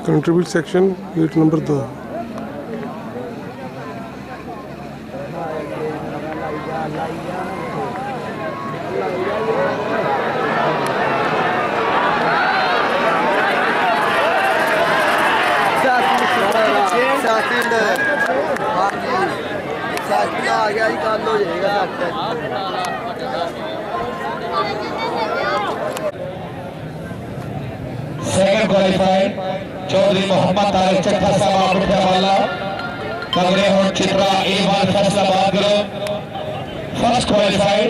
Contribute section gate number 2। आ गया ही कल हो जाएगा सेकंड क्वालिफाइड चौधरी मोहम्मद तारिक चट्ठा साहब वाला कगरे और चित्रा A1 Faisalabad group. First qualified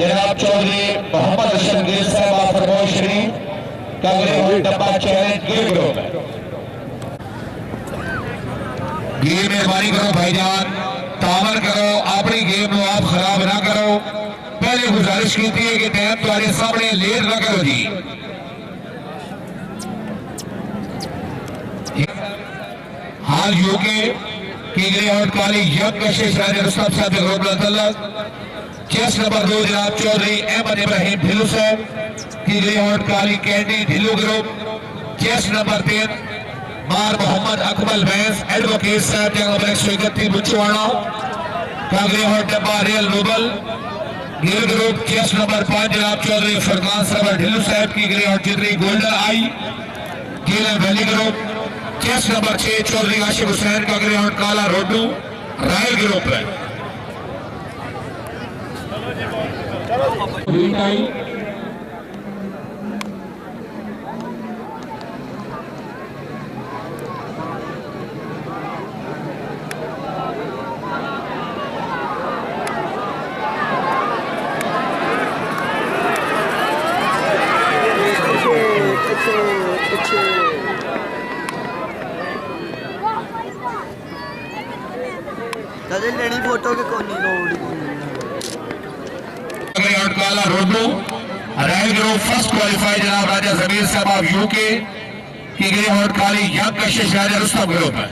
जनाब चौधरी मोहम्मद रशीद गिल साहब फरमोश शरीफ कगरे और डब्बा चैलेंज गिल ग्रुप। गेम में बारी करो भाईजान, तामल करो, अपनी गेम में आप खराब ना करो। पहले गुजारिश की थी कि टाइम तुम्हारे सामने लेट ना करो जी। हाल यूके की और काली यंग कशिश राजा Rustam sahab group chess number 2 जनाब चौधरी अहमद इब्राहिम ढिल्लू साहब की और काली candy Dhillu group. Chess number 3 मार मोहम्मद अकमल बैंस एडवोकेट साहब जंग 131 बुचवाड़ा कागरे और डब्बा रियल नोबल गिल ग्रुप। चेस नंबर 5 जनाब चौधरी फरमान साहब ढिल्लू साहब की गिरे और चित्री गोल्डन आई Gill valley group. Chess number 6 Chaudhry Asif Hussain का ग्राउंड काला रोडू रायल ग्रुप है। लेनी फोटो के कोनी काला Rohru royal group. First qualified जनाब राजा जमीर साहब ऑफ यूके की गई और काली यंग कशिश राजा रुस्तम ग्रुप है।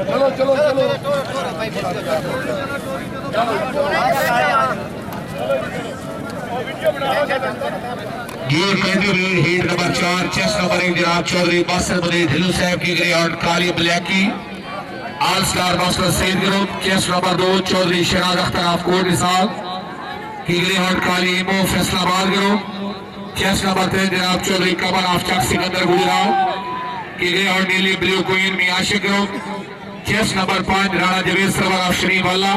चलो चलो चलो ये candidate heat number 4 chase number 1 जनाब चौधरी बासर मदीन ढिल्लू साहब की गई और काली ब्लैकी ऑल स्टार मास्टर सेल group. Chess number 2 Chaudhry Shahnaz Akhtar of Kot Nisab की गई और काली इमो फैसलाबाद ग्रुप। चेस नंबर 3 जनाब चौधरी कमर ऑफ चक सिकंदर गुजरात की गई और नीली ब्लू क्वीन मियाशिक group. Chess number 5 Rana Javed Sarwar of Sharif वाला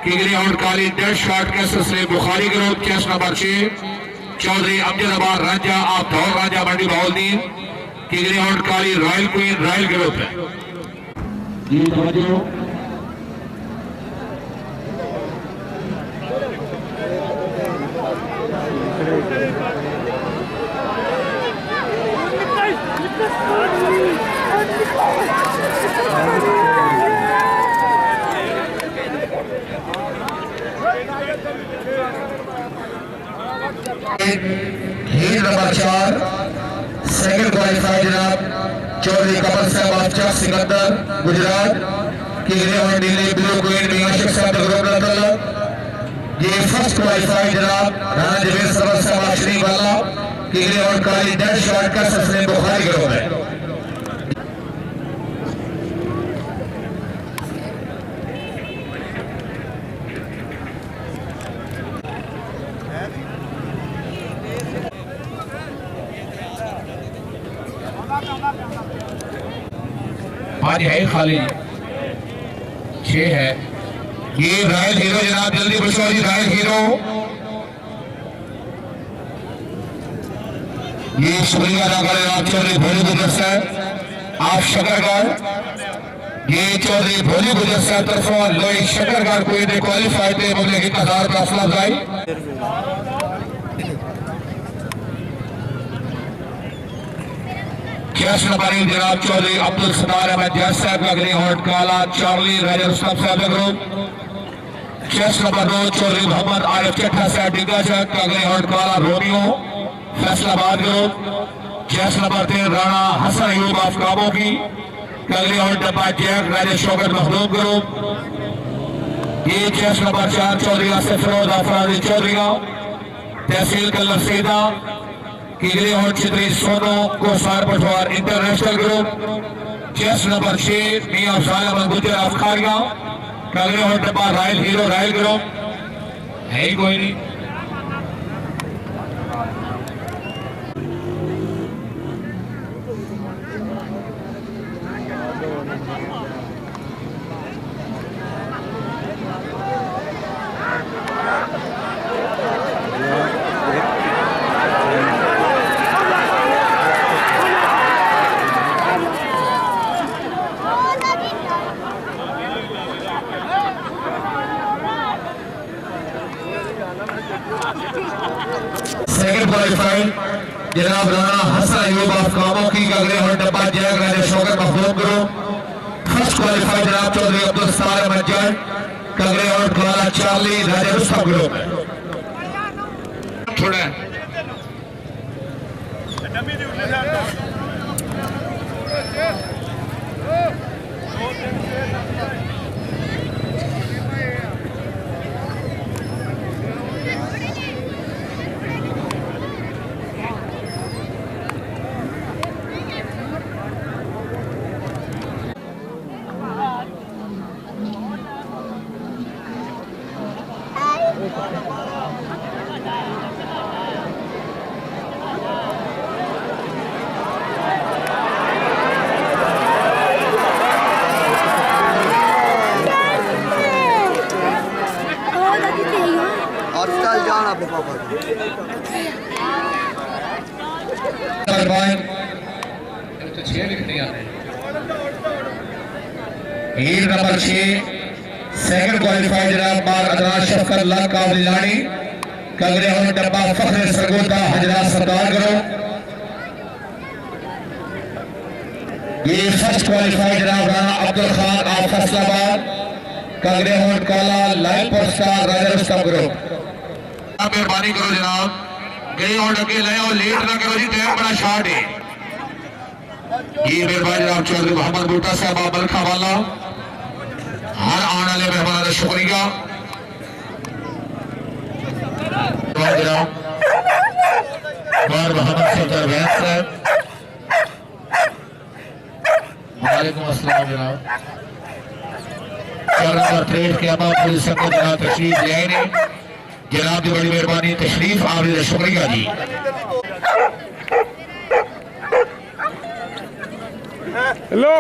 की गई और काली डेड शॉट कैसे Bukhari group. Chess number 6 Chaudhry Amjad आबाद राजा ऑफ धौर राजा मंडी बाउलदीन की गई और काली रॉयल क्वीन रॉयल ग्रुप है। हीट नंबर 4 सेकंड क्वालिफाइड जनाब चौधरी कमर साहब ऑफ चक सिकंदर गुजरात की गई और नीली ब्लू क्वीन मियाशिक साहब ग्रुप। ये फर्स्ट क्वालिफाइड जनाब राणा जवेद सरवर साहब ऑफ शरीफ वाला की गई और काली डेड शॉट का ससले बुखारी ग्रुप है। आज है खाली 6 है। ये रॉयल हीरो जनाब जल्दी बचो जी रॉयल हीरो। ये शुक्रिया अदा करें आप चौधरी भोली गुजर साहब आप शकरगढ़। ये चौधरी भोली गुजर साहब तरफों लोई शकरगढ़ को ये क्वालिफाइड थे मुझे 1000 का हौसला अफजाई। चेस नंबर 1 जनाब चौधरी अब्दुल सत्तार अहमद जज साहब का ग्रे हॉट काला Charlie Raja Rustam sahab group. Chess number 2 Chaudhry Mohammad Arif Chattha sahab डिग्गा साहब का ग्रे हॉट काला Romeo Faisalabad group. Chess number 3 Rana Hasan Ayub of काबो की अगले और डब्बा जैक राजा शौकत मखदूम ग्रुप। ये चेस नंबर 4 चौधरी आसिफ फिरोज अफराजी चौधरी तहसील कल्लर सीधा किगले और चित्री सोनो कोसार पटवार इंटरनेशनल ग्रुप। चेस नंबर 6 मियां अफजाल अहमद गुजर अफखारिया अगले और डब्बा रायल हीरो रायल ग्रुप है ही कोई नहीं। सेकंड क्वालिफाइड जनाब राणा हसन अयूब ऑफ कामो की अगले और डब्बा Jack Raja Shaukat Makhdoom group. First qualified जनाब चौधरी अब्दुल सत्तार मज्जन अगले और काला चार्ली राजा रुस्तम ग्रुप। थोड़ा हॉस्टल जाना अपने पापा को। हीट नंबर 6 सेकंड क्वालिफाइड जनाब मार अदनान शफकत लाल काबलियानी कगरे और डब्बा फखर सरगोदा हजरत सरदार करो। ये फर्स्ट क्वालिफाइड जनाब राणा अब्दुल खान ऑफ फैसलाबाद कगरे और काला लाइव पुरस्कार राजा रुस्तम ग्रुप। मेहरबानी करो जनाब गए और लगे लाए और लेट ना करो जी टाइम बड़ा शॉर्ट है। ये मेहरबानी जनाब चौधरी मोहम्मद बूटा साहब बलखा वाला हर आने वाले मेहमान का शुक्रिया। मोहम्मद सफदर वैद साहब वालेकुम अस्सलाम जनाब। नंबर 3 के अमा पुलिस संघ जनाब तशरीफ ले आए ने जनाब की बड़ी मेहरबानी तशरीफ आपका शुक्रिया जी। हेलो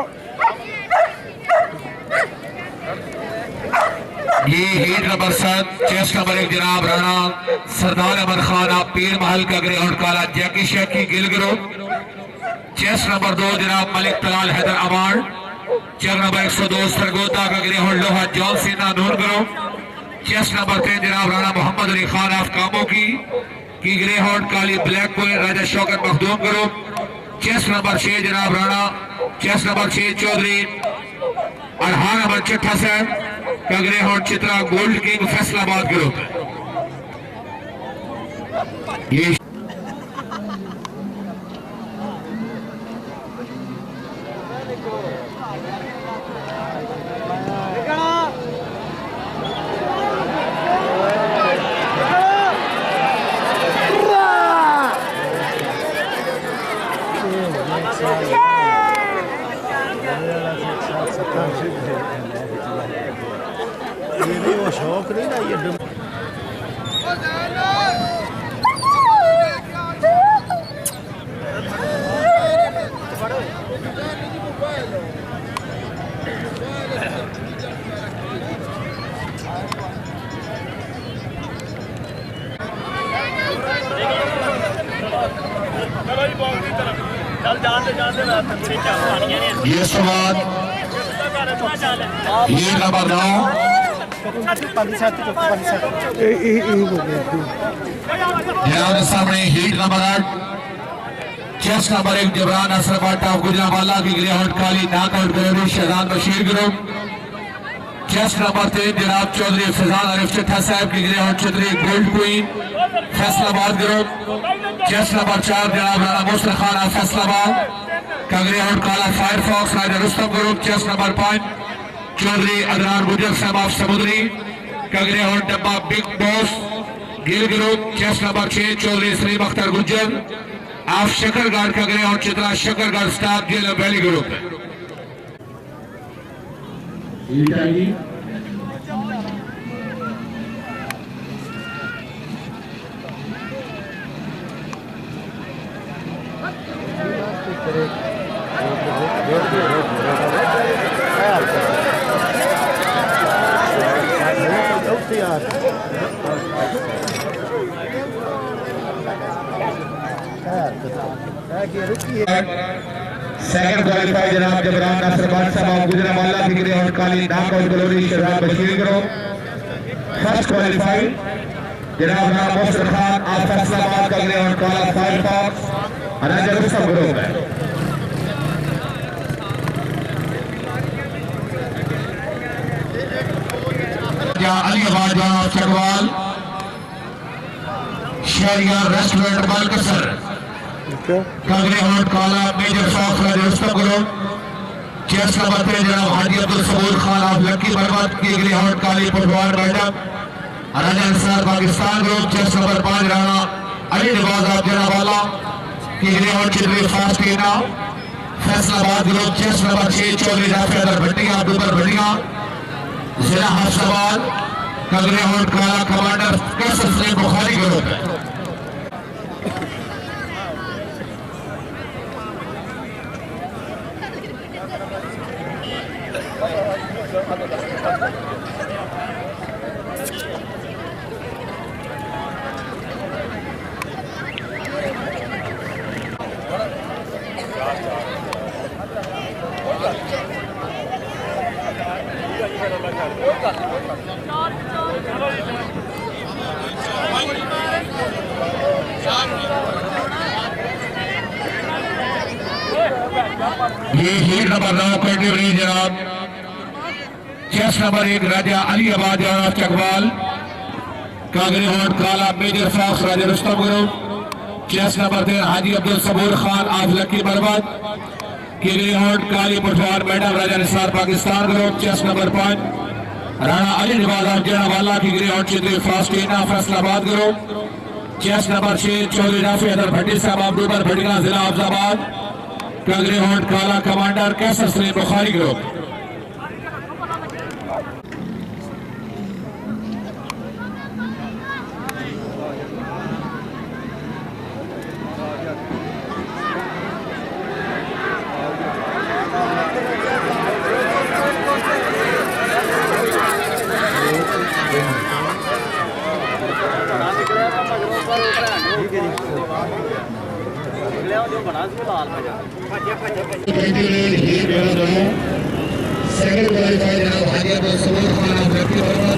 ये हीट नंबर 7 चेस नंबर 1 जनाब राणा सरदार अमर खान आप पीर महल कगरे और काला जैकी शेख की गिल ग्रुप। चेस नंबर 2 जनाब Malik Talal Haider award check number 102 Sargodha कगरे और लोहा जॉन सीना नूर ग्रुप। चेस नंबर 3 जनाब राणा मोहम्मद अली खान ऑफ कामो की ग्रे हॉर्न काली black queen Raja Shaukat Makhdoom group. Chess number 6 जनाब राणा चेस नंबर 6 चौधरी अरहान अहमद चिट्ठा साहब कगरे हॉर्न चित्रा गोल्ड किंग फैसलाबाद ग्रुप। ये वो शौक नहीं ना ये ये सवाल ये नंबर 9 ध्यान सामने हीट नंबर 8 चेस नंबर 1 जबरान असर बाटा गुजरावाला की ग्रेहाउंड काली नॉकआउट ग्रेवी Shahzad Bashir group. Chest number 3 जनाब चौधरी फैजान आरिफ चिट्ठा साहब की ग्रेहाउंड छतरी gold queen Faisalabad group. Chest number 4 जनाब राना मुस्तर खान फैसलाबाद का ग्रेहाउंड काला firefox Raja Rustam group. Chest number 5 Chaudhry Adnan Gujjar साहब ऑफ समुद्री का ग्रेहाउंड डब्बा big boss Gill group. Chest number 6 Chaudhry Saleem Akhtar Gujjar of Shakargarh का ग्रेहाउंड चित्रा शकरगढ़ स्टाफ जेल वैली ग्रुप। सेकंड क्वालिफाई जनाब जबरान नासिर बादशाह गुजरावाला की ग्रेहाउंड काली knockout glory Shahzad Bashir group. First qualify जनाब राना मुस्तर खान ऑफ फैसलाबाद का ग्रेहाउंड काला फायरफॉक्स राजा रुस्तम ग्रुप है। अलीबाद चकवाल शहरियार रेस्टोरेंट बालकसर का ग्रेहाउंड काला major fox Raja Rustam group. Chest number 3 जनाब हाजी अब्दुल सबूर खान ऑफ लक्की बर्बाद की ग्रेहाउंड काली football madam Raja Ansar Pakistan group. Chest number 5 Rana Ali Nawaz of जनावाला की ग्रेहाउंड चित्री fast Tina Faisalabad group. Chest number 6 Chaudhry Rafi other भट्टिया दुबर भट्टिया जिला हफ्साबाद का ग्रेहाउंड काला कमांडर कैसर सलीम बुखारी ग्रुप है। ये हीट नंबर 9 कैटेगरी जनाब चेस्ट नंबर 1 राजा अली आबाद चकवाल का ग्रेहाउंड काला major fox Raja Rustam group. Chest number 3 Haji Abdul Saboor Khan of Lakki बर्बाद की ग्रेहाउंड काली पटवार madam Raja Nisar Pakistan group. Chest number 5 Rana Ali Nawaz of जनावाला की ग्रेहाउंड चित्री fast Tina Faisalabad group. Chest number 6 Chaudhry Rafi अदर भट्टी साहब ऑफ दुबर भट्टिया जिला अफजाबाद का ग्रेहाउंड काला commander Qaiser Saleem Bukhari group. Second qualify जनाब हाजी अब्दुल सबूर खान ऑफ लक्की बर्बाद